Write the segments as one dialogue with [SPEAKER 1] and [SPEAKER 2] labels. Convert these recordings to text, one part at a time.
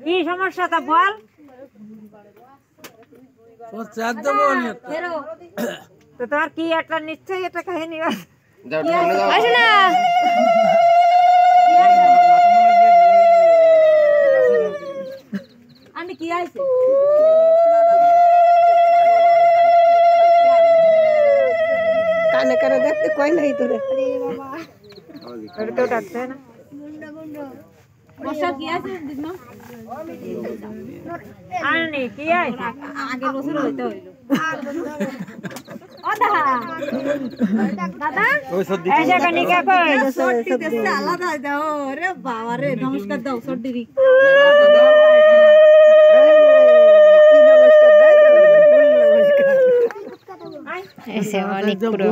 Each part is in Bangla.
[SPEAKER 1] কি সমস্যা তা বল। তো তোমার কি একটা নিশ্চয়ই একটা কাহিনী আছে না? আমি কি আইছে কানে কানে দেখতে কই নাই তোরে। আরে বাবা আরে তো ডাকছে না বসা কি আছে দিদমা আনি কি আইছে আগের বছর হইতে হইলো ও দাদা ওই সর্দি এই জায়গা নিকা কই সর্দি দেশে আলাদা দাও। আরে বাবা রে নমস্কার দাও সর্দি রি
[SPEAKER 2] ऐसे অনেক পুরো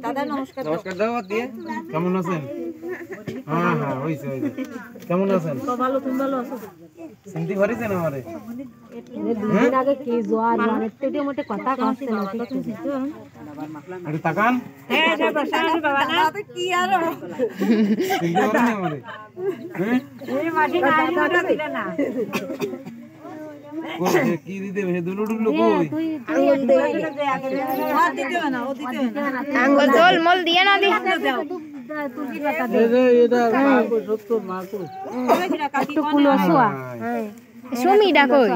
[SPEAKER 1] দাদা নমস্কার
[SPEAKER 3] নমস্কার দাও দিয়ে কেমন আছেন? হ্যাঁ হ্যাঁ হইছে হইছে কেমন আছেন?
[SPEAKER 1] ভালো তুমি ভালো আছো?
[SPEAKER 3] চিনতে পারিছেন আমারে?
[SPEAKER 1] দুদিন আগে কি জোয়ার মানে তেটে মোটে কথা কইছে না
[SPEAKER 3] আরে তাকান
[SPEAKER 1] হ্যাঁ সব বসানো বাবা না তো কি আর
[SPEAKER 3] চিনতে পারেন আমারে? হ্যাঁ
[SPEAKER 1] এই মাটি না দাদা দিল না
[SPEAKER 3] কোন কি দিতে হে দুলু দুলু কই
[SPEAKER 1] আঙ্গুল দে আগে ও দিতে না ও দিতে না
[SPEAKER 2] আঙ্গুল জল মল দিয়া না দি
[SPEAKER 1] তুলসী পাতা দে
[SPEAKER 3] এটা কই সত্য না কই
[SPEAKER 1] একটু কুলো সোয়া
[SPEAKER 2] সুমিটা কই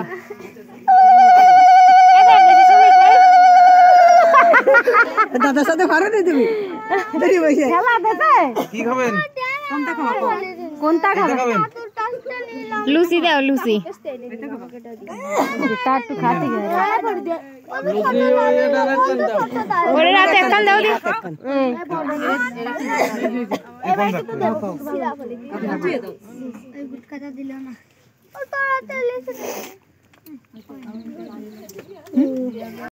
[SPEAKER 1] দাদার সাথে পারো না তুমি দেরি হইছে খেলা দেবে
[SPEAKER 3] কি খাবেন?
[SPEAKER 1] কোনটা খাবো কোনটা
[SPEAKER 3] খাবেন?
[SPEAKER 2] লুচি দাও লুচি
[SPEAKER 1] তা একটু খাতে গেল
[SPEAKER 3] লুচি এটা রাখছেন দাও
[SPEAKER 2] ওরে রাতে একখান দাও দি
[SPEAKER 3] এখন রাখো
[SPEAKER 1] দিয়ে দাও
[SPEAKER 4] গুটকাটা দিল না ও তাড়াতাড়ি